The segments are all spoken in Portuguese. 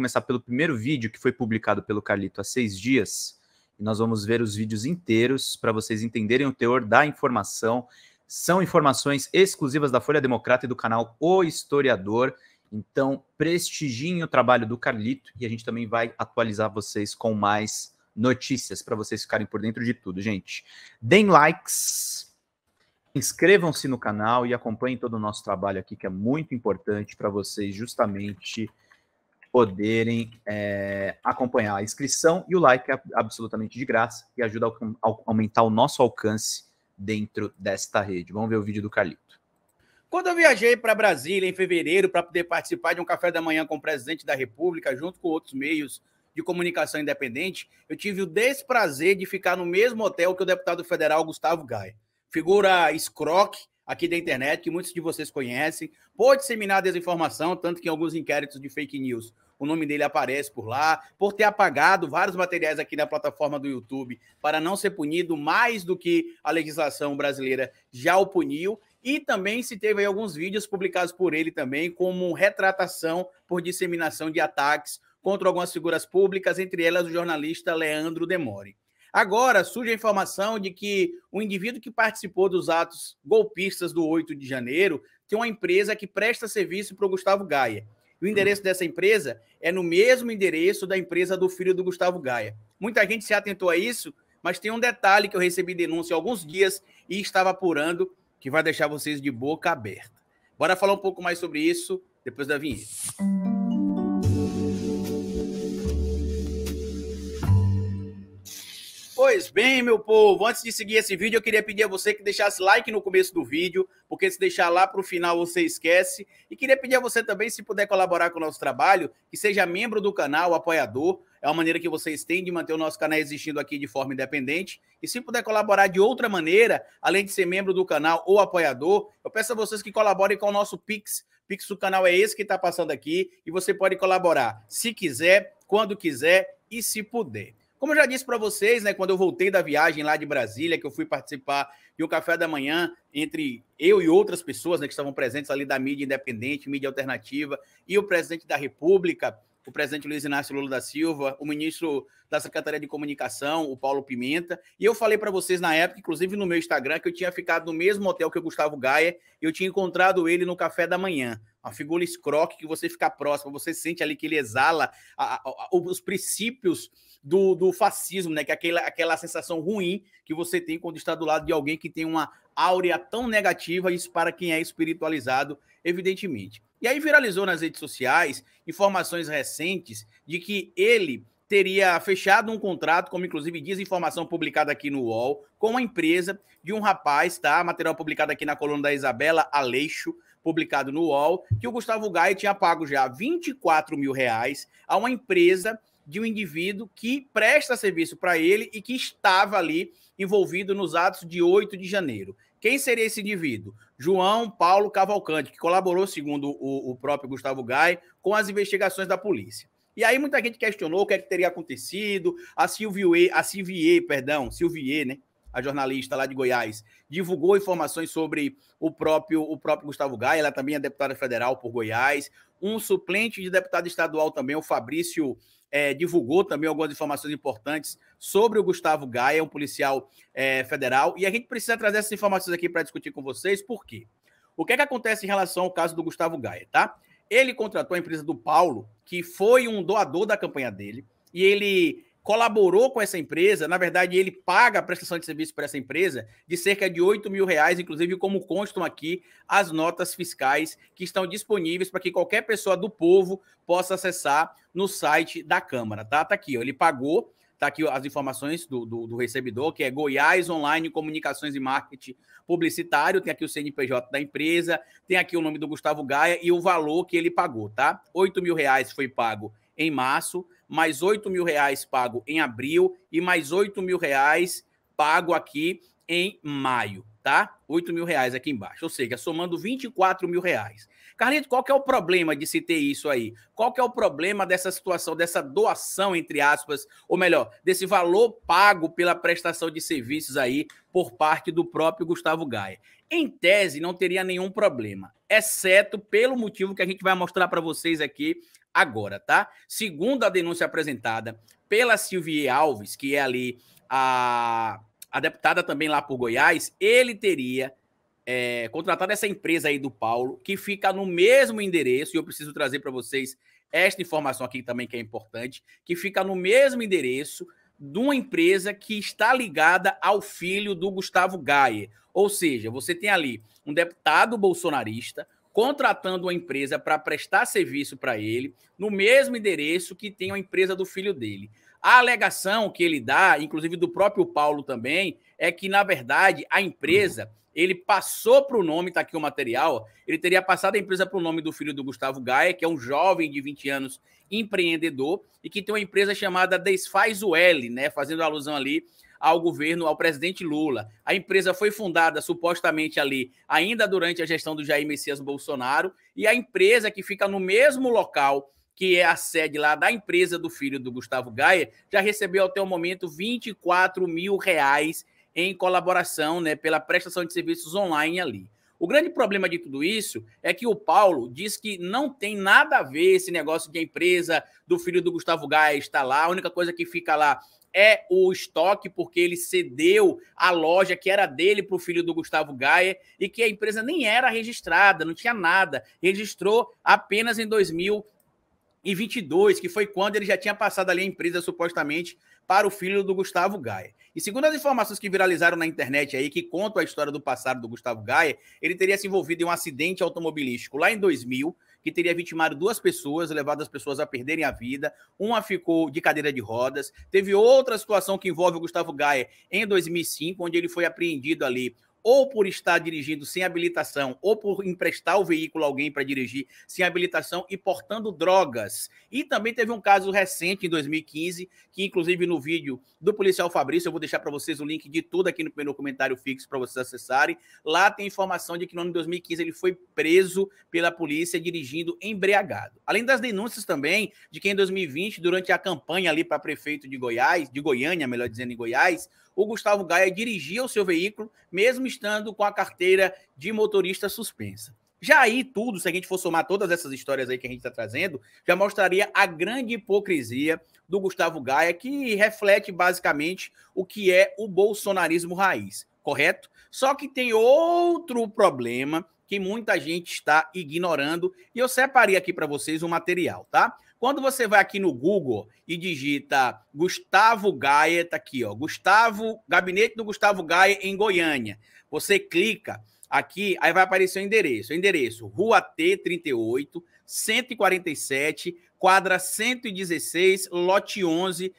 começar pelo primeiro vídeo que foi publicado pelo Carlito há 6 dias. E nós vamos ver os vídeos inteiros para vocês entenderem o teor da informação. São informações exclusivas da Folha Democrata e do canal O Historiador. Então, prestigiem o trabalho do Carlito e a gente também vai atualizar vocês com mais notícias para vocês ficarem por dentro de tudo, gente. Deem likes, inscrevam-se no canal e acompanhem todo o nosso trabalho aqui, que é muito importante para vocês justamente poderem acompanhar a inscrição, e o like é absolutamente de graça e ajuda a aumentar o nosso alcance dentro desta rede. Vamos ver o vídeo do Carlito. Quando eu viajei para Brasília em fevereiro para poder participar de um café da manhã com o presidente da República, junto com outros meios de comunicação independente, eu tive o desprazer de ficar no mesmo hotel que o deputado federal Gustavo Gaia. Figura escroque aqui da internet, que muitos de vocês conhecem, pode disseminar desinformação, tanto que em alguns inquéritos de fake news o nome dele aparece por lá, por ter apagado vários materiais aqui na plataforma do YouTube para não ser punido mais do que a legislação brasileira já o puniu, e também se teve aí alguns vídeos publicados por ele também como retratação por disseminação de ataques contra algumas figuras públicas, entre elas o jornalista Leandro Demore. Agora surge a informação de que o indivíduo que participou dos atos golpistas do 8 de janeiro tem uma empresa que presta serviço para o Gustavo Gaia. O endereço dessa empresa é no mesmo endereço da empresa do filho do Gustavo Gaia. Muita gente se atentou a isso, mas tem um detalhe que eu recebi denúncia há alguns dias e estava apurando, que vai deixar vocês de boca aberta. Bora falar um pouco mais sobre isso depois da vinheta. Pois bem, meu povo, antes de seguir esse vídeo, eu queria pedir a você que deixasse like no começo do vídeo, porque se deixar lá para o final você esquece. E queria pedir a você também, se puder colaborar com o nosso trabalho, que seja membro do canal, apoiador. É uma maneira que vocês têm de manter o nosso canal existindo aqui de forma independente. E se puder colaborar de outra maneira, além de ser membro do canal ou apoiador, eu peço a vocês que colaborem com o nosso Pix. Pix do canal é esse que está passando aqui e você pode colaborar se quiser, quando quiser e se puder. Como eu já disse para vocês, né, quando eu voltei da viagem lá de Brasília, que eu fui participar de um café da manhã entre eu e outras pessoas, né, que estavam presentes ali da mídia independente, mídia alternativa, e o presidente da República, o presidente Luiz Inácio Lula da Silva, o ministro da Secretaria de Comunicação, o Paulo Pimenta, e eu falei para vocês na época, inclusive no meu Instagram, que eu tinha ficado no mesmo hotel que o Gustavo Gaia, e eu tinha encontrado ele no café da manhã. Uma figura escroque que você fica próximo, você sente ali que ele exala os princípios do fascismo, né? Que é aquela sensação ruim que você tem quando está do lado de alguém que tem uma áurea tão negativa, isso para quem é espiritualizado, evidentemente. E aí viralizou nas redes sociais informações recentes de que ele teria fechado um contrato, como inclusive diz informação publicada aqui no UOL, com uma empresa de um rapaz, tá? Material publicado aqui na coluna da Isabela Aleixo, publicado no UOL, que o Gustavo Gaia tinha pago já R$24 mil a uma empresa de um indivíduo que presta serviço para ele e que estava ali envolvido nos atos de 8 de janeiro. Quem seria esse indivíduo? João Paulo Cavalcante, que colaborou, segundo o próprio Gustavo Gaia, com as investigações da polícia. E aí muita gente questionou o que é que teria acontecido. A Silvier, né? A jornalista lá de Goiás, divulgou informações sobre o próprio Gustavo Gaia, ela também é deputada federal por Goiás. Um suplente de deputado estadual também, o Fabrício, divulgou também algumas informações importantes sobre o Gustavo Gaia, um policial federal. E a gente precisa trazer essas informações aqui para discutir com vocês, por quê? O que é que acontece em relação ao caso do Gustavo Gaia, tá? Ele contratou a empresa do Paulo, que foi um doador da campanha dele, e ele colaborou com essa empresa. Na verdade, ele paga a prestação de serviço para essa empresa de cerca de R$8 mil, inclusive como constam aqui as notas fiscais que estão disponíveis para que qualquer pessoa do povo possa acessar no site da Câmara, tá? Tá aqui, ó, ele pagou, tá aqui as informações do recebedor, que é Goiás Online Comunicações e Marketing Publicitário, tem aqui o CNPJ da empresa, tem aqui o nome do Gustavo Gaia e o valor que ele pagou, tá? R$8 mil foi pago em março, mais R$8 mil pago em abril e mais R$8 mil pago aqui em maio, tá? R$8 mil aqui embaixo, ou seja, somando R$24 mil. Carlito, qual que é o problema de se ter isso aí? Qual que é o problema dessa situação, dessa doação, entre aspas, ou melhor, desse valor pago pela prestação de serviços aí por parte do próprio Gustavo Gaia? Em tese, não teria nenhum problema, exceto pelo motivo que a gente vai mostrar para vocês aqui agora, tá? Segundo a denúncia apresentada pela Silvia Alves, que é ali a deputada também lá por Goiás, ele teria contratado essa empresa aí do Paulo, que fica no mesmo endereço, e eu preciso trazer para vocês esta informação aqui também que é importante, que fica no mesmo endereço de uma empresa que está ligada ao filho do Gustavo Gayer. Ou seja, você tem ali um deputado bolsonarista contratando uma empresa para prestar serviço para ele, no mesmo endereço que tem a empresa do filho dele. A alegação que ele dá, inclusive do próprio Paulo também, é que, na verdade, a empresa, ele passou para o nome, está aqui o material, ele teria passado a empresa para o nome do filho do Gustavo Gayer, que é um jovem de 20 anos, empreendedor, e que tem uma empresa chamada Desfaz o L, né, fazendo alusão ali ao governo, ao presidente Lula. A empresa foi fundada supostamente ali, ainda durante a gestão do Jair Messias Bolsonaro, e a empresa que fica no mesmo local que é a sede lá da empresa do filho do Gustavo Gayer, já recebeu até o momento R$24 mil em colaboração, né, pela prestação de serviços online ali. O grande problema de tudo isso é que o Paulo diz que não tem nada a ver esse negócio de a empresa do filho do Gustavo Gayer estar lá, a única coisa que fica lá é o estoque, porque ele cedeu a loja que era dele para o filho do Gustavo Gayer e que a empresa nem era registrada, não tinha nada, registrou apenas em 2022, que foi quando ele já tinha passado ali a empresa supostamente para o filho do Gustavo Gayer. E segundo as informações que viralizaram na internet aí, que contam a história do passado do Gustavo Gayer, ele teria se envolvido em um acidente automobilístico lá em 2000, que teria vitimado 2 pessoas, levado as pessoas a perderem a vida. Uma ficou de cadeira de rodas. Teve outra situação que envolve o Gustavo Gayer em 2005, onde ele foi apreendido ali ou por estar dirigindo sem habilitação, ou por emprestar o veículo a alguém para dirigir sem habilitação e portando drogas. E também teve um caso recente, em 2015, que inclusive no vídeo do policial Fabrício, eu vou deixar para vocês o link de tudo aqui no meu comentário fixo para vocês acessarem. Lá tem informação de que no ano de 2015 ele foi preso pela polícia dirigindo embriagado. Além das denúncias também de que em 2020, durante a campanha ali para prefeito de Goiás, de Goiânia, melhor dizendo, em Goiás, o Gustavo Gayer dirigia o seu veículo, mesmo estando com a carteira de motorista suspensa. Já aí tudo, se a gente for somar todas essas histórias aí que a gente está trazendo, já mostraria a grande hipocrisia do Gustavo Gayer, que reflete basicamente o que é o bolsonarismo raiz, correto? Só que tem outro problema que muita gente está ignorando, e eu separei aqui para vocês um material, tá? Quando você vai aqui no Google e digita Gustavo Gayer, tá aqui, ó, Gabinete do Gustavo Gayer em Goiânia. Você clica aqui, aí vai aparecer o endereço. Rua T, 38, 147, quadra 116, lote 11,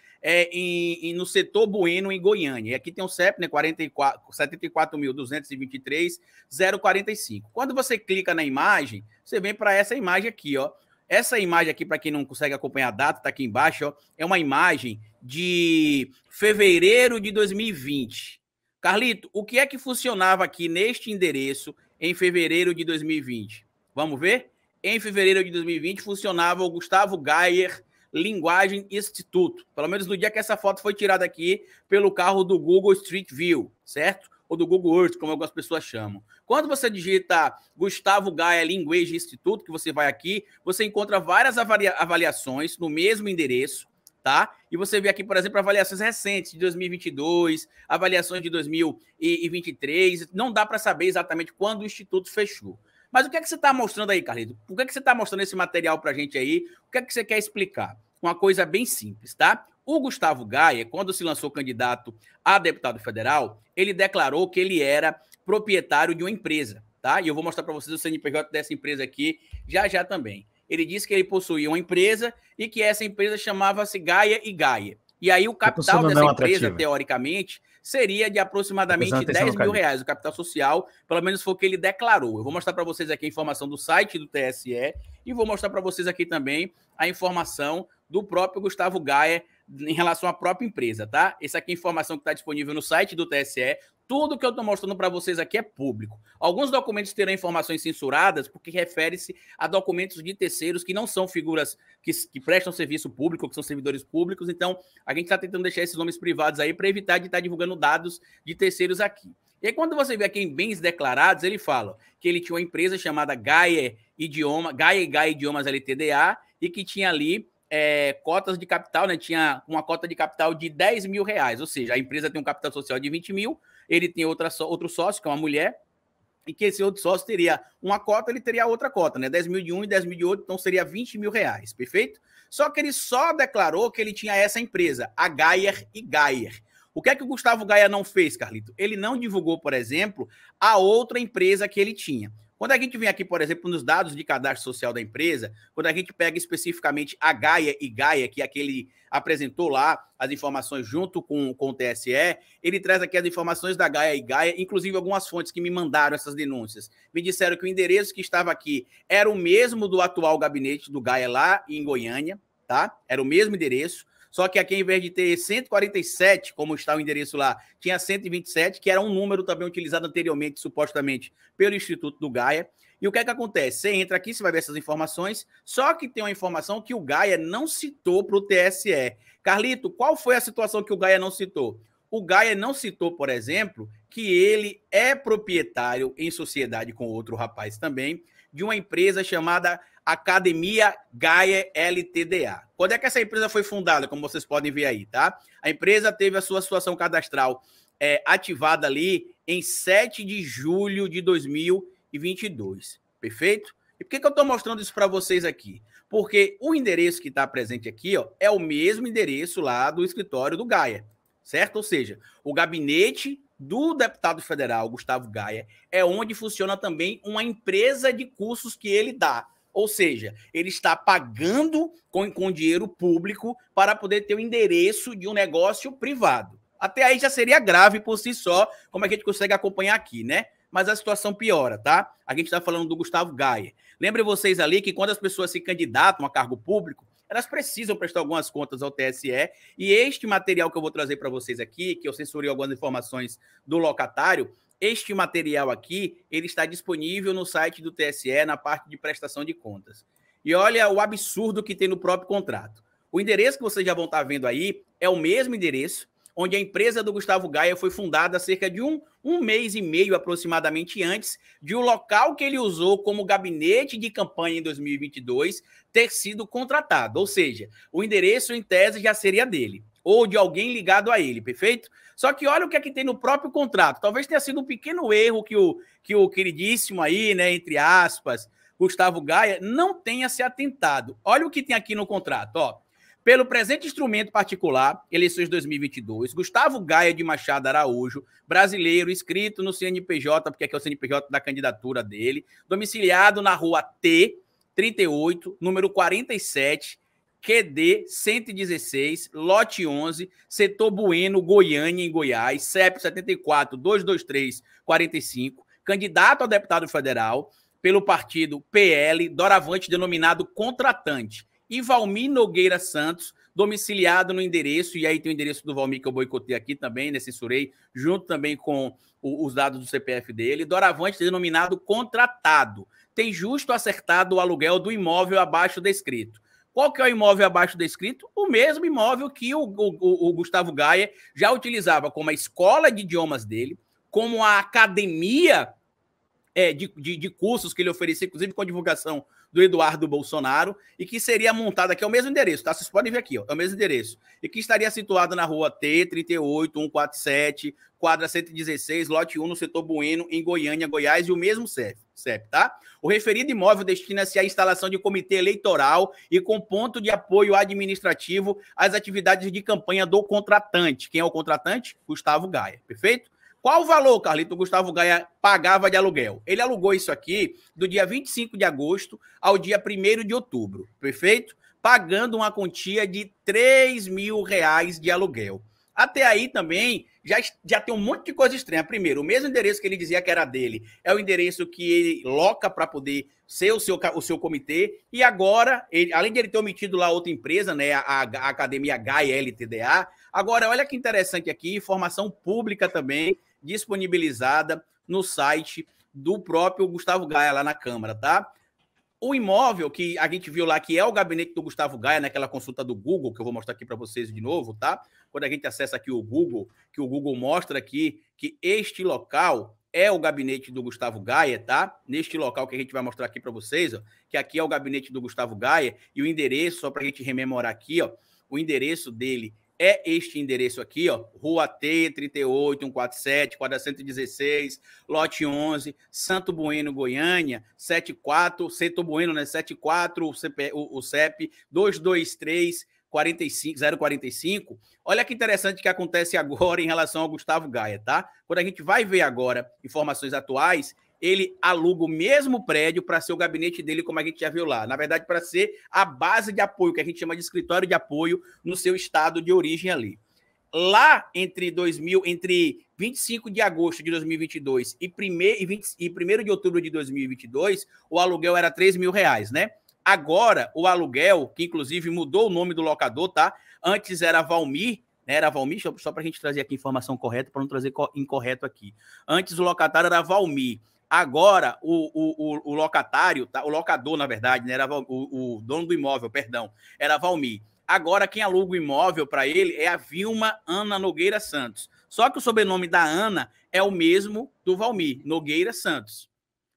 no setor Bueno, em Goiânia. E aqui tem um CEP, né, 74.223.045. Quando você clica na imagem, você vem para essa imagem aqui, ó. Essa imagem aqui, para quem não consegue acompanhar a data, está aqui embaixo, ó, é uma imagem de fevereiro de 2020. Carlito, o que é que funcionava aqui neste endereço em fevereiro de 2020? Vamos ver? Em fevereiro de 2020 funcionava o Gustavo Gayer Linguagem Instituto. Pelo menos no dia que essa foto foi tirada aqui pelo carro do Google Street View, certo? Ou do Google Earth, como algumas pessoas chamam. Quando você digita Gustavo Gayer Linguagem Instituto, que você vai aqui, você encontra várias avaliações no mesmo endereço, tá? E você vê aqui, por exemplo, avaliações recentes de 2022, avaliações de 2023. Não dá para saber exatamente quando o Instituto fechou. Mas o que é que você está mostrando aí, Carlito? O que é que você está mostrando esse material para a gente aí? O que é que você quer explicar? Uma coisa bem simples, tá? O Gustavo Gayer, quando se lançou candidato a deputado federal, ele declarou que ele era proprietário de uma empresa, tá? E eu vou mostrar para vocês o CNPJ dessa empresa aqui já também. Ele disse que ele possuía uma empresa e que essa empresa chamava-se Gayer e Gayer. E aí o capital dessa empresa, teoricamente, seria de aproximadamente R$10 mil, o capital social, pelo menos foi o que ele declarou. Eu vou mostrar para vocês aqui a informação do site do TSE e vou mostrar para vocês aqui também a informação do próprio Gustavo Gayer em relação à própria empresa, tá? Essa aqui é a informação que está disponível no site do TSE. Tudo que eu estou mostrando para vocês aqui é público. Alguns documentos terão informações censuradas porque refere-se a documentos de terceiros que não são figuras que prestam serviço público, que são servidores públicos. Então, a gente está tentando deixar esses nomes privados aí para evitar de estar divulgando dados de terceiros aqui. E aí, quando você vê aqui em bens declarados, ele fala que ele tinha uma empresa chamada Gayer Idiomas Ltda, e que tinha ali cotas de capital, né? Tinha uma cota de capital de R$10 mil, ou seja, a empresa tem um capital social de 20 mil, ele tem outro sócio, que é uma mulher, e que esse outro sócio teria uma cota, ele teria outra cota, né? 10 mil de um e 10 mil de outro, então seria R$20 mil, perfeito? Só que ele só declarou que ele tinha essa empresa, a Gaia e Gaia. O que é que o Gustavo Gaia não fez, Carlito? Ele não divulgou, por exemplo, a outra empresa que ele tinha. Quando a gente vem aqui, por exemplo, nos dados de cadastro social da empresa, quando a gente pega especificamente a Gaia e Gaia, que é aquele apresentou lá as informações junto com o TSE, ele traz aqui as informações da Gaia e Gaia, inclusive algumas fontes que me mandaram essas denúncias. Me disseram que o endereço que estava aqui era o mesmo do atual gabinete do Gaia lá em Goiânia, tá? Era o mesmo endereço. Só que aqui, em vez de ter 147, como está o endereço lá, tinha 127, que era um número também utilizado anteriormente, supostamente, pelo Instituto do Gaia. E o que é que acontece? Você entra aqui, você vai ver essas informações, só que tem uma informação que o Gaia não citou para o TSE. Carlito, qual foi a situação que o Gaia não citou? O Gaia não citou, por exemplo, que ele é proprietário, em sociedade com outro rapaz também, de uma empresa chamada Academia Gaia LTDA. Quando é que essa empresa foi fundada, como vocês podem ver aí, tá? A empresa teve a sua situação cadastral ativada ali em 7 de julho de 2022, perfeito? E por que eu estou mostrando isso para vocês aqui? Porque o endereço que está presente aqui, ó, é o mesmo endereço lá do escritório do Gaia, certo? Ou seja, o gabinete do deputado federal Gustavo Gaia é onde funciona também uma empresa de cursos que ele dá. Ou seja, ele está pagando com dinheiro público para poder ter o endereço de um negócio privado. Até aí já seria grave por si só, como a gente consegue acompanhar aqui, né? Mas a situação piora, tá? A gente está falando do Gustavo Gaia. Lembrem vocês ali que quando as pessoas se candidatam a cargo público, elas precisam prestar algumas contas ao TSE, e este material que eu vou trazer para vocês aqui, que eu censurei algumas informações do locatário, este material aqui, ele está disponível no site do TSE, na parte de prestação de contas. E olha o absurdo que tem no próprio contrato. O endereço que vocês já vão estar vendo aí é o mesmo endereço onde a empresa do Gustavo Gaia foi fundada há cerca de um mês e meio aproximadamente antes de o local que ele usou como gabinete de campanha em 2022 ter sido contratado. Ou seja, o endereço em tese já seria dele, ou de alguém ligado a ele, perfeito? Só que olha o que é que tem no próprio contrato. Talvez tenha sido um pequeno erro que o queridíssimo aí, né, entre aspas, Gustavo Gaia, não tenha se atentado. Olha o que tem aqui no contrato, ó. Pelo presente instrumento particular, eleições 2022, Gustavo Gaia de Machado Araújo, brasileiro, inscrito no CNPJ, porque aqui é o CNPJ da candidatura dele, domiciliado na rua T, 38, número 47, QD 116, lote 11, setor Bueno, Goiânia, em Goiás, CEP 74-223-45, candidato a deputado federal pelo partido PL, doravante denominado contratante, e Valmir Nogueira Santos, domiciliado no endereço, e aí tem o endereço do Valmir que eu boicotei aqui também, né, censurei, junto também com os dados do CPF dele, doravante denominado contratado. Tem justo acertado o aluguel do imóvel abaixo descrito. Qual que é o imóvel abaixo descrito? O mesmo imóvel que o Gustavo Gaia já utilizava como a escola de idiomas dele, como a academia de cursos que ele oferecia, inclusive com a divulgação do Eduardo Bolsonaro, e que seria montada aqui, é o mesmo endereço, tá? Vocês podem ver aqui, ó, é o mesmo endereço, e que estaria situado na rua T, 38, 147, quadra 116, lote 1, no setor Bueno, em Goiânia, Goiás, e o mesmo CEP, tá? O referido imóvel destina-se à instalação de comitê eleitoral e com ponto de apoio administrativo às atividades de campanha do contratante. Quem é o contratante? Gustavo Gaia, perfeito? Qual o valor, Carlito, o Gustavo Gaia pagava de aluguel? Ele alugou isso aqui do dia 25 de agosto ao dia 1º de outubro, perfeito? Pagando uma quantia de R$3 mil de aluguel. Até aí também já tem um monte de coisa estranha. Primeiro, o mesmo endereço que ele dizia que era dele é o endereço que ele loca para poder ser o seu comitê. E agora, além de ele ter omitido lá outra empresa, né, a Academia Gaia LTDA, agora olha que interessante aqui, informação pública também, disponibilizada no site do próprio Gustavo Gaia lá na Câmara, tá? O imóvel que a gente viu lá, que é o gabinete do Gustavo Gaia, naquela consulta do Google, que eu vou mostrar aqui para vocês de novo, tá? Quando a gente acessa aqui o Google, que o Google mostra aqui que este local é o gabinete do Gustavo Gaia, tá? Neste local que a gente vai mostrar aqui para vocês, ó, que aqui é o gabinete do Gustavo Gaia, e o endereço, só para a gente rememorar aqui, ó, o endereço dele é este endereço aqui, ó, Rua T, 38, 147, quadra 116, lote 11, Santo Bueno, Goiânia, 74, Santo Bueno, né, 74, o CEP 223 045. Olha que interessante que acontece agora em relação ao Gustavo Gaia, tá? Quando a gente vai ver agora informações atuais, ele aluga o mesmo prédio para ser o gabinete dele, como a gente já viu lá. Na verdade, para ser a base de apoio, que a gente chama de escritório de apoio no seu estado de origem ali. Lá entre 25 de agosto de 2022 e 1º de outubro de 2022, o aluguel era R$3.000, né? Agora, o aluguel, que inclusive mudou o nome do locador, tá? Antes era Valmir, né? Era Valmir, só para a gente trazer aqui a informação correta, para não trazer incorreto aqui. Antes o locatário era Valmir. Agora, o locatário, tá? O locador, na verdade, né? Era o dono do imóvel, perdão, era Valmir. Agora, quem aluga o imóvel para ele é a Vilma Ana Nogueira Santos. Só que o sobrenome da Ana é o mesmo do Valmir, Nogueira Santos.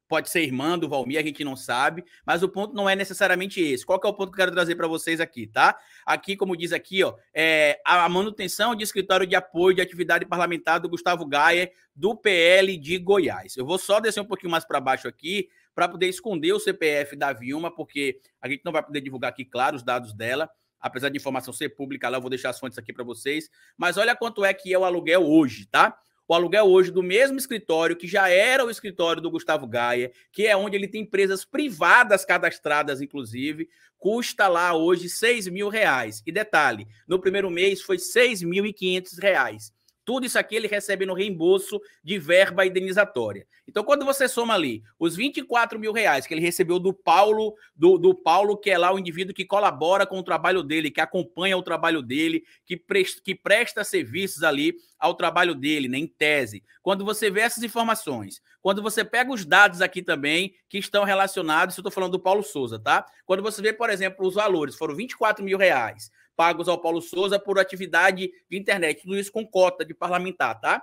Pode ser irmã do Valmir, a gente não sabe, mas o ponto não é necessariamente esse. Qual que é o ponto que eu quero trazer para vocês aqui, tá? Aqui, como diz aqui, ó, a manutenção de escritório de apoio de atividade parlamentar do Gustavo Gaia, do PL de Goiás. Eu vou só descer um pouquinho mais para baixo aqui, para poder esconder o CPF da Vilma, porque a gente não vai poder divulgar aqui, claro, os dados dela. Apesar de informação ser pública lá, eu vou deixar as fontes aqui para vocês. Mas olha quanto é que é o aluguel hoje, tá? O aluguel hoje do mesmo escritório, que já era o escritório do Gustavo Gaia, que é onde ele tem empresas privadas cadastradas, inclusive, custa lá hoje R$6.000. E detalhe, no primeiro mês foi R$6.500. Tudo isso aqui ele recebe no reembolso de verba indenizatória. Então, quando você soma ali os R$24.000 que ele recebeu do Paulo, que é lá o indivíduo que colabora com o trabalho dele, que acompanha o trabalho dele, que presta serviços ali ao trabalho dele, né, em tese. Quando você vê essas informações, quando você pega os dados aqui também que estão relacionados, eu estou falando do Paulo Souza, tá? Quando você vê, por exemplo, os valores, foram R$24.000 pagos ao Paulo Souza por atividade de internet, tudo isso com cota de parlamentar, tá?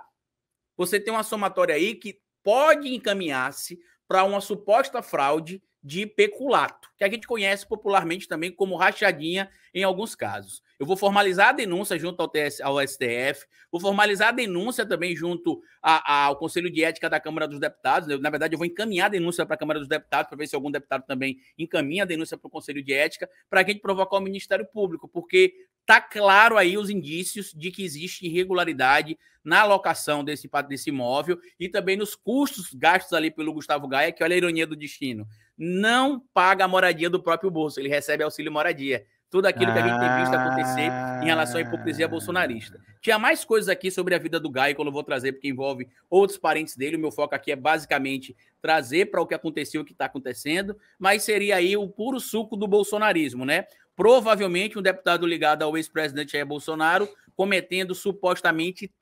Você tem uma somatória aí que pode encaminhar-se para uma suposta fraude de peculato, que a gente conhece popularmente também como rachadinha em alguns casos. Eu vou formalizar a denúncia junto ao STF, vou formalizar a denúncia também junto ao Conselho de Ética da Câmara dos Deputados. Na verdade, eu vou encaminhar a denúncia para a Câmara dos Deputados para ver se algum deputado também encaminha a denúncia para o Conselho de Ética para a gente provocar o Ministério Público, porque está claro aí os indícios de que existe irregularidade na alocação desse imóvel e também nos custos gastos ali pelo Gustavo Gaia, que olha a ironia do destino, não paga a moradia do próprio bolso, ele recebe auxílio moradia. Tudo aquilo que a gente tem visto acontecer em relação à hipocrisia bolsonarista. Tinha mais coisas aqui sobre a vida do Gaia que eu não vou trazer, porque envolve outros parentes dele. O meu foco aqui é basicamente trazer para o que aconteceu, o que está acontecendo, mas seria aí o puro suco do bolsonarismo, né? Provavelmente um deputado ligado ao ex-presidente Jair Bolsonaro cometendo supostamente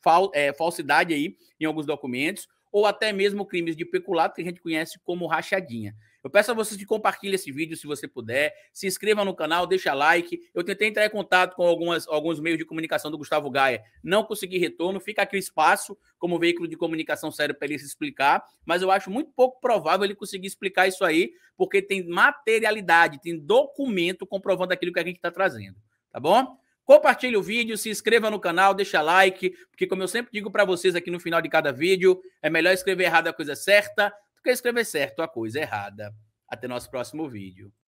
falsidade aí em alguns documentos, ou até mesmo crimes de peculato que a gente conhece como rachadinha. Eu peço a vocês que compartilhem esse vídeo se você puder, se inscreva no canal, deixa like. Eu tentei entrar em contato com alguns meios de comunicação do Gustavo Gaia, não consegui retorno, fica aqui o espaço como veículo de comunicação sério para ele se explicar, mas eu acho muito pouco provável ele conseguir explicar isso aí, porque tem materialidade, tem documento comprovando aquilo que a gente está trazendo, tá bom? Compartilhe o vídeo, se inscreva no canal, deixa like, porque como eu sempre digo para vocês aqui no final de cada vídeo, é melhor escrever errado a coisa certa do que escrever certo a coisa errada. Até nosso próximo vídeo.